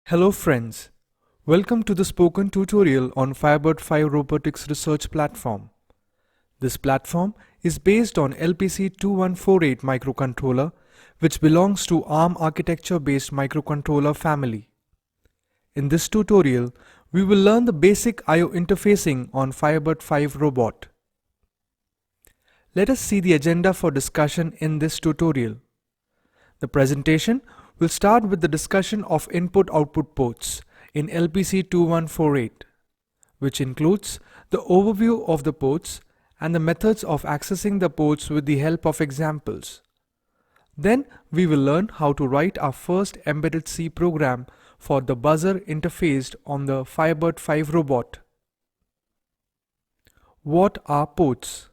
Hello friends, welcome to the spoken tutorial on Firebird V robotics research platform. This platform is based on LPC2148 microcontroller which belongs to ARM architecture based microcontroller family. In this tutorial, we will learn the basic I/O interfacing on Firebird V robot. Let us see the agenda for discussion in this tutorial. The presentation will start with the discussion of input-output ports in LPC2148, which includes the overview of the ports and the methods of accessing the ports with the help of examples. Then we will learn how to write our first embedded C program for the buzzer interfaced on the Firebird V robot. What are ports?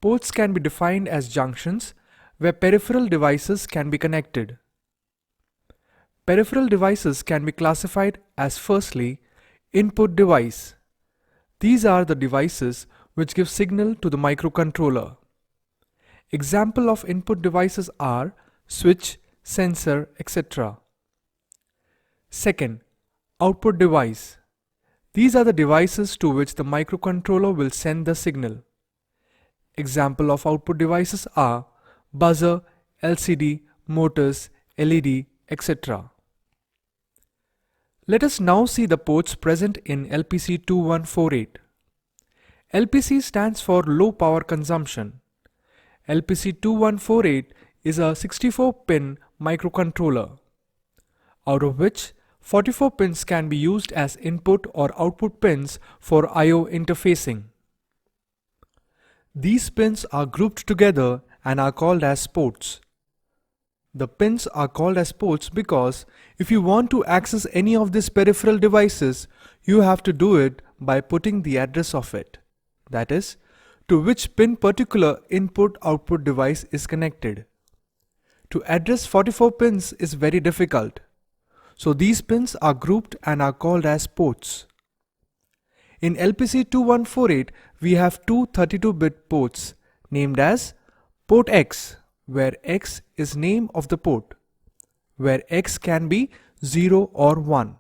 Ports can be defined as junctions where peripheral devices can be connected. Peripheral devices can be classified as firstly, input device. These are the devices which give signal to the microcontroller. Example of input devices are switch, sensor, etc. Second, output device. These are the devices to which the microcontroller will send the signal. Example of output devices are buzzer, LCD, motors, LED, etc. Let us now see the ports present in LPC2148. LPC stands for low power consumption. LPC2148 is a 64-pin microcontroller, out of which 44 pins can be used as input or output pins for I/O interfacing. These pins are grouped together and are called as ports. The pins are called as ports because if you want to access any of these peripheral devices, you have to do it by putting the address of it. That is, to which pin particular input-output device is connected. To address 44 pins is very difficult. So these pins are grouped and are called as ports. In LPC2148, we have two 32-bit ports named as port X, where X is name of the port, where X can be 0 or 1.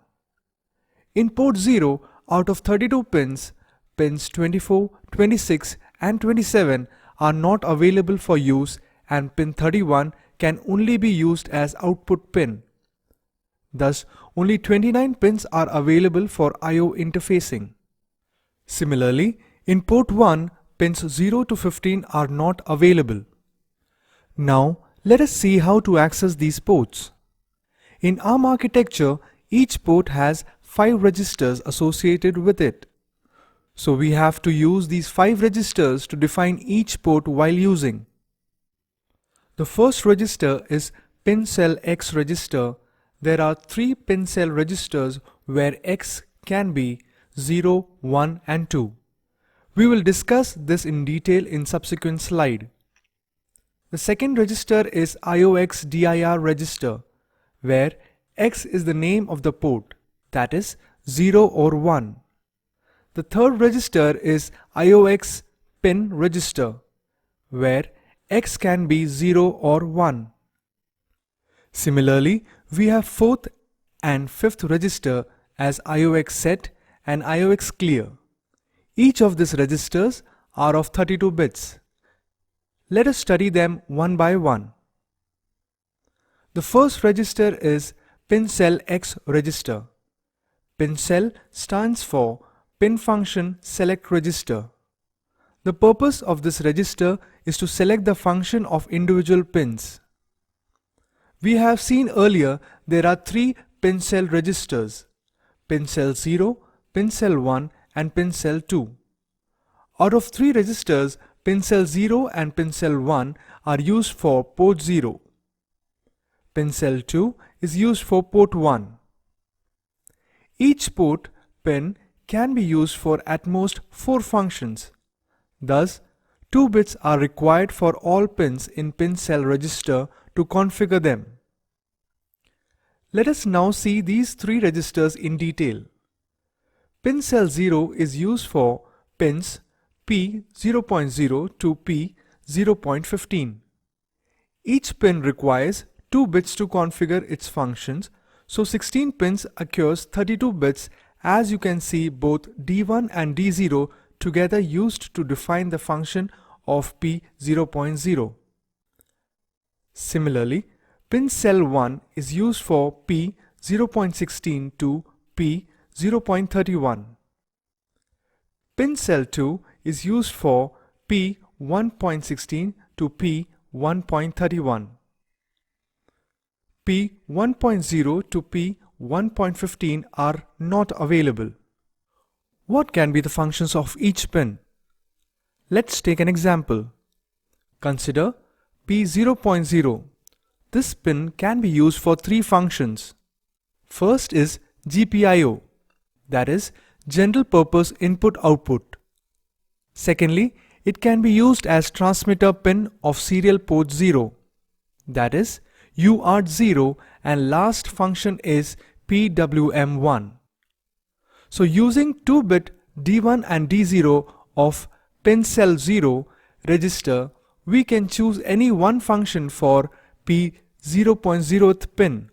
In port 0, out of 32 pins, pins 24, 26 and 27 are not available for use and pin 31 can only be used as output pin. Thus, only 29 pins are available for I/O interfacing. Similarly, in port 1, pins 0 to 15 are not available. Now, let us see how to access these ports. In ARM architecture, each port has 5 registers associated with it. So we have to use these 5 registers to define each port while using. The first register is PINSELx register. There are 3 PINSEL registers where X can be 0, 1 and 2. We will discuss this in detail in subsequent slide. The second register is IOXCLR register, where X is the name of the port, that is 0 or 1. The third register is IOX pin register, where X can be 0 or 1. Similarly, we have fourth and fifth register as IOX set and IOXCLR. Each of these registers are of 32 bits. Let us study them one by one. The first register is PINSELx register. PINSEL stands for Pin Function Select Register. The purpose of this register is to select the function of individual pins. We have seen earlier there are 3 PINSEL registers: PINSEL 0, PINSEL 1 and PINSEL 2. Out of 3 registers, PINSEL 0 and PINSEL 1 are used for port 0. PINSEL 2 is used for port 1. Each port pin can be used for at most 4 functions. Thus, 2 bits are required for all pins in PINSEL register to configure them. Let us now see these 3 registers in detail. PINSEL 0 is used for pins P0.0 to P0.15. Each pin requires 2 bits to configure its functions, So 16 pins occurs 32 bits, as you can see both D1 and D0 together used to define the function of P0.0. Similarly, PINSEL1 is used for P0.16 to P0.31. PINSEL2 is used for P1.16 to P1.31. P1.0 to P1.15 are not available. What can be the functions of each pin? Let's take an example. Consider P0.0. This pin can be used for three functions. First is GPIO, that is General Purpose Input-Output. Secondly, it can be used as transmitter pin of serial port 0, that is UART0, and last function is PWM1. So using 2-bit D1 and D0 of PINSEL0 register, we can choose any one function for P0.0th pin.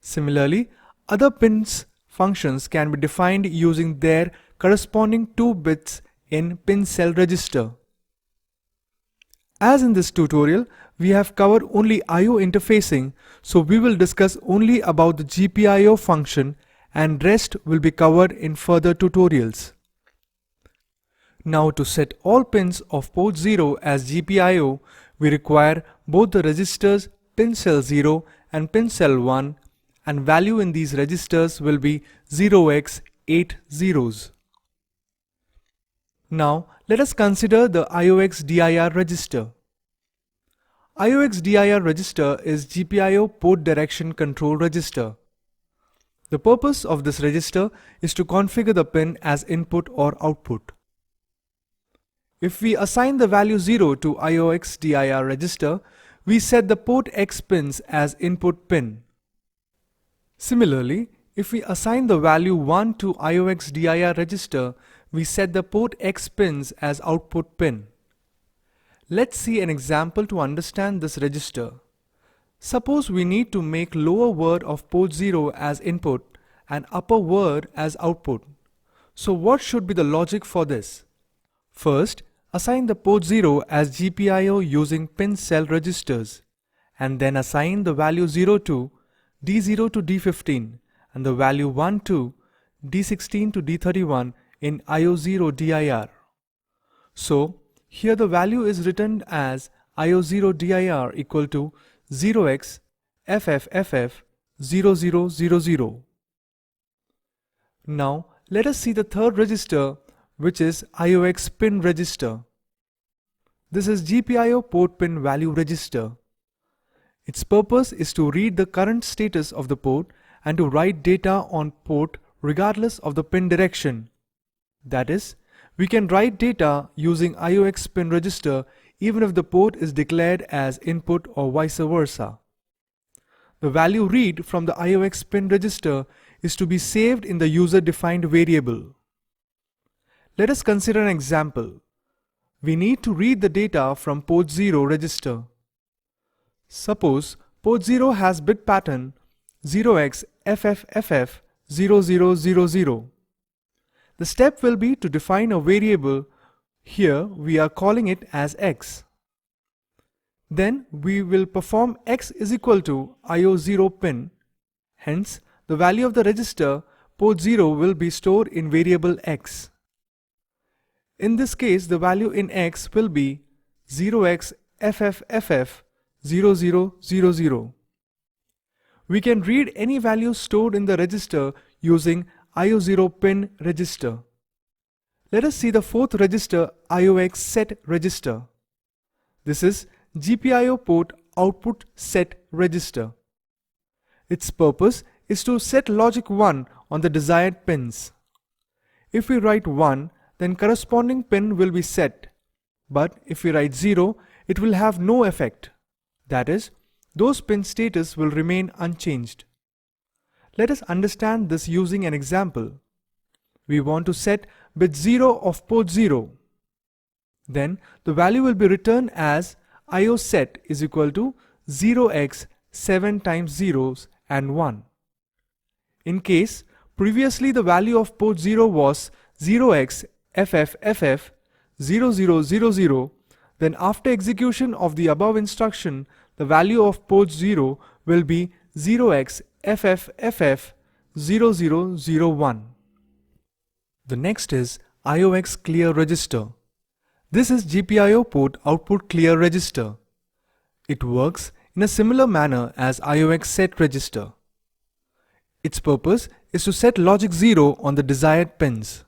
Similarly, other pins functions can be defined using their corresponding 2 bits in PINSEL register. As in this tutorial, we have covered only I/O interfacing, so we will discuss only about the GPIO function, and rest will be covered in further tutorials. Now to set all pins of port 0 as GPIO, we require both the registers PINSEL0 and PINSEL1, and value in these registers will be 0x8 zeros. Now let us consider the IOXDIR register. IOXDIR register is GPIO port direction control register. The purpose of this register is to configure the pin as input or output. If we assign the value 0 to IOXDIR register, we set the port X pins as input pin. Similarly, if we assign the value 1 to IOXDIR register, we set the port X pins as output pin. Let's see an example to understand this register. Suppose we need to make lower word of port 0 as input and upper word as output. So what should be the logic for this? First, assign the port 0 as GPIO using PINSEL registers, and then assign the value 0 to D0 to D15 and the value 1 to D16 to D31 in IO0 DIR. So here the value is written as IO0 DIR equal to 0x FFFF 0000. Now let us see the third register, which is IOX pin register. This is GPIO port pin value register. Its purpose is to read the current status of the port and to write data on port regardless of the pin direction. That is, we can write data using IOX pin register even if the port is declared as input or vice versa. The value read from the IOX pin register is to be saved in the user-defined variable. Let us consider an example. We need to read the data from port 0 register. Suppose port 0 has bit pattern 0xFFFF0000. The step will be to define a variable. Here we are calling it as x. Then we will perform x is equal to IO0 pin. Hence, the value of the register port 0 will be stored in variable x. In this case, the value in x will be 0xFFFF0000. We can read any value stored in the register using IO0 pin register. Let us see the fourth register, IOX set register. This is GPIO port output set register. Its purpose is to set logic 1 on the desired pins. If we write 1, then corresponding pin will be set. But if we write 0, it will have no effect. That is, those pin status will remain unchanged. Let us understand this using an example. We want to set bit 0 of port 0. Then the value will be returned as IO set is equal to 0x 7 times zeros and 1. In case previously the value of port 0 was 0xFFFF0000, then after execution of the above instruction, the value of port 0 will be 0xFFFF0001. The next is IOXCLR register. This is GPIO port output clear register. It works in a similar manner as IOXSet register. Its purpose is to set logic 0 on the desired pins.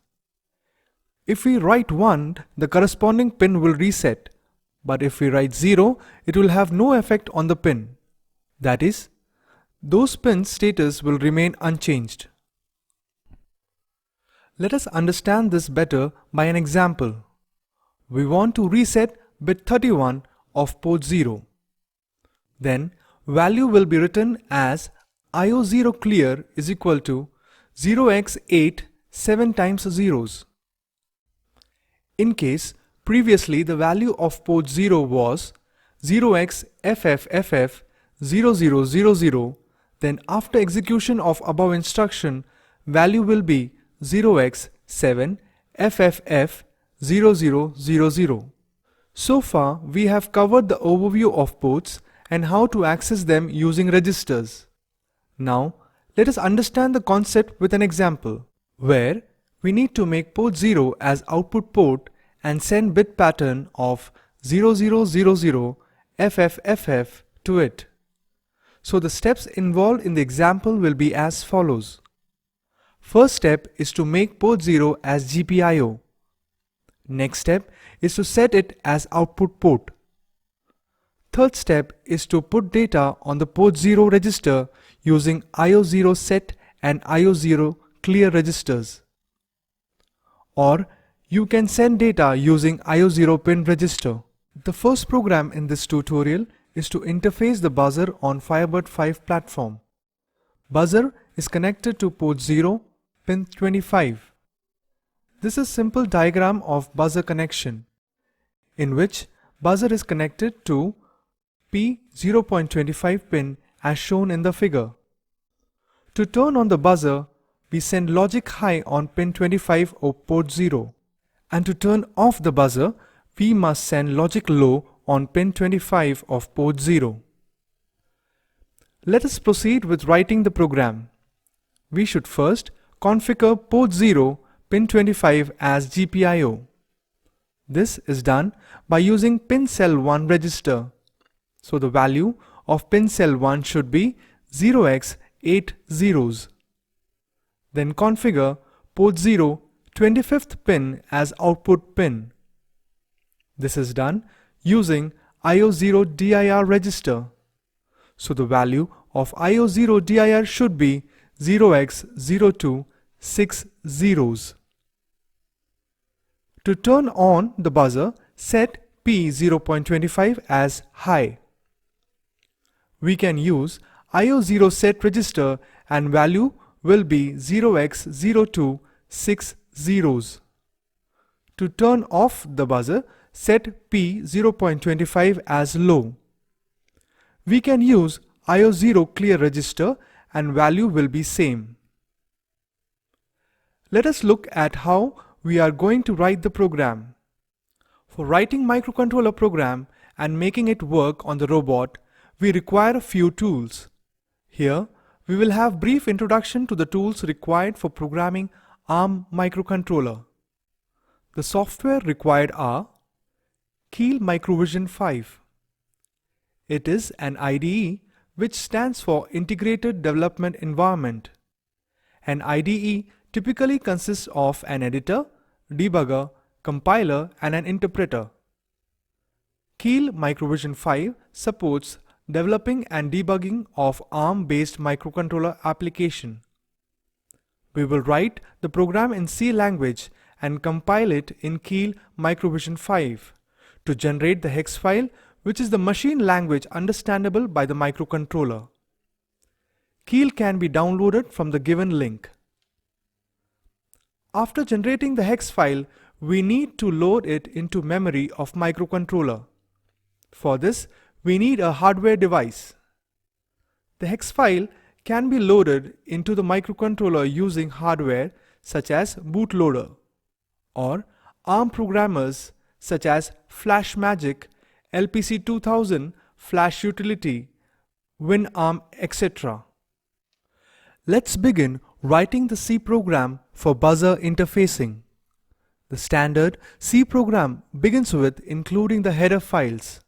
If we write 1, the corresponding pin will reset, but if we write 0, it will have no effect on the pin. That is, those pins' status will remain unchanged. Let us understand this better by an example. We want to reset bit 31 of port 0. Then value will be written as IO0 clear is equal to 0x8 7 times zeros. In case previously the value of port 0 was 0xFFFF0000, then after execution of above instruction, value will be 0x7FFF0000. So far we have covered the overview of ports and how to access them using registers. Now let us understand the concept with an example, where we need to make port 0 as output port and send bit pattern of 0000FFFF to it. So the steps involved in the example will be as follows. First step is to make port 0 as GPIO. Next step is to set it as output port. Third step is to put data on the port 0 register using IO0 set and IO0 clear registers. Or you can send data using IO0 pin register. The first program in this tutorial is to interface the buzzer on Firebird 5 platform. Buzzer is connected to port 0, pin 25. This is simple diagram of buzzer connection, in which buzzer is connected to P0.25 pin as shown in the figure. To turn on the buzzer, we send logic high on pin 25 of port 0. And to turn off the buzzer, we must send logic low on pin 25 of port 0. Let us proceed with writing the program. We should first configure port 0 pin 25 as GPIO. This is done by using PINSEL1 register. So the value of PINSEL1 should be 0x8 zeros. Then configure port 0 25th pin as output pin. This is done using IO0 dir register. So the value of IO0 dir should be 0x02 6 zeros. To turn on the buzzer, set P0.25 as high. We can use IO0 set register and value will be 0x02 6 zeros. To turn off the buzzer, set P0.25 as low. We can use IO0 clear register and value will be same. Let us look at how we are going to write the program. For writing microcontroller program and making it work on the robot, we require a few tools. Here, we will have brief introduction to the tools required for programming ARM microcontroller. The software required are Keil Microvision 5. It is an IDE which stands for Integrated Development Environment. An IDE typically consists of an editor, debugger, compiler and an interpreter. Keil Microvision 5 supports developing and debugging of ARM-based microcontroller application. We will write the program in C language and compile it in Keil Microvision 5 to generate the hex file, which is the machine language understandable by the microcontroller. Keil can be downloaded from the given link. After generating the hex file, we need to load it into memory of microcontroller. For this, we need a hardware device. The hex file can be loaded into the microcontroller using hardware such as bootloader, or ARM programmers such as FlashMagic, LPC2000, Flash Utility, WinARM, etc. Let's begin writing the C program for buzzer interfacing. The standard C program begins with including the header files.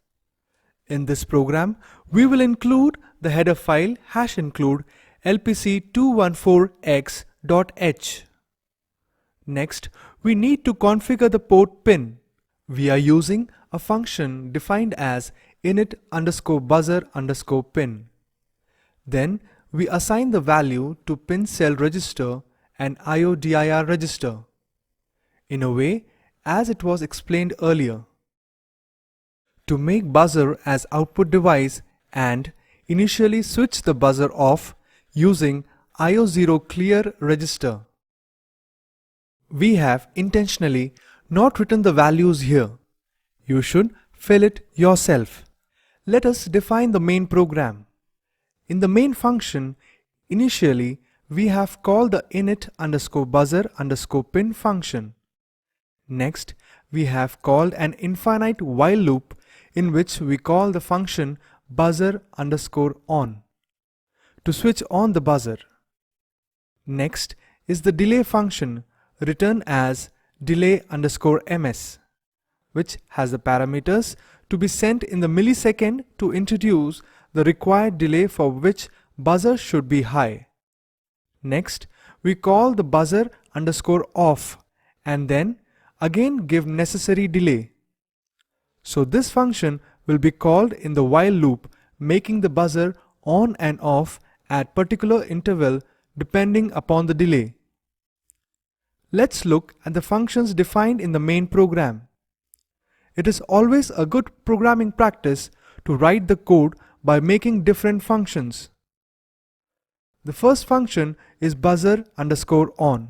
In this program, we will include the header file #include lpc214x.h. Next, we need to configure the port pin. We are using a function defined as init_buzzer_pin. Then we assign the value to PINSELx register and IODIR register, in a way as it was explained earlier. To make buzzer as output device and initially switch the buzzer off using IO0 register. We have intentionally not written the values here. You should fill it yourself. Let us define the main program. In the main function, initially we have called the init_buzzer_pin function. Next, we have called an infinite while loop in which we call the function buzzer_on to switch on the buzzer. Next is the delay function written as delay_ms, which has the parameters to be sent in the millisecond to introduce the required delay for which buzzer should be high. Next, we call the buzzer_off and then again give necessary delay. So this function will be called in the while loop, making the buzzer on and off at particular interval depending upon the delay. Let's look at the functions defined in the main program. It is always a good programming practice to write the code by making different functions. The first function is buzzer_on,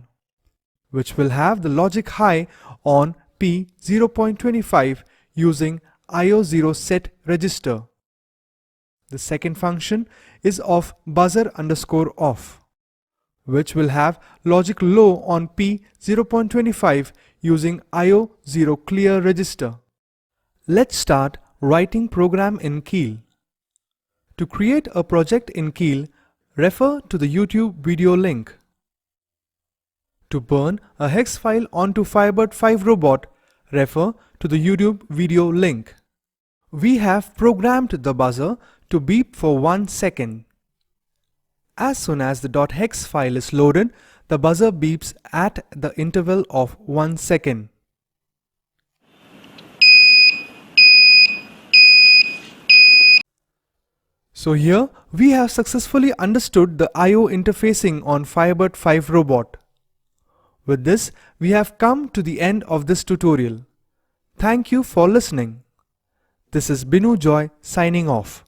which will have the logic high on P0.25 using IO0 set register. The second function is of buzzer_off, which will have logic low on P0.25 using IO0 clear register. Let's start writing program in Keel. To create a project in Keel, refer to the YouTube video link. To burn a hex file onto Firebird V robot, refer to the YouTube video link. We have programmed the buzzer to beep for 1 second. As soon as the .hex file is loaded, the buzzer beeps at the interval of 1 second. So here we have successfully understood the I/O interfacing on Firebird V robot. With this, we have come to the end of this tutorial. Thank you for listening. This is Binu Joy signing off.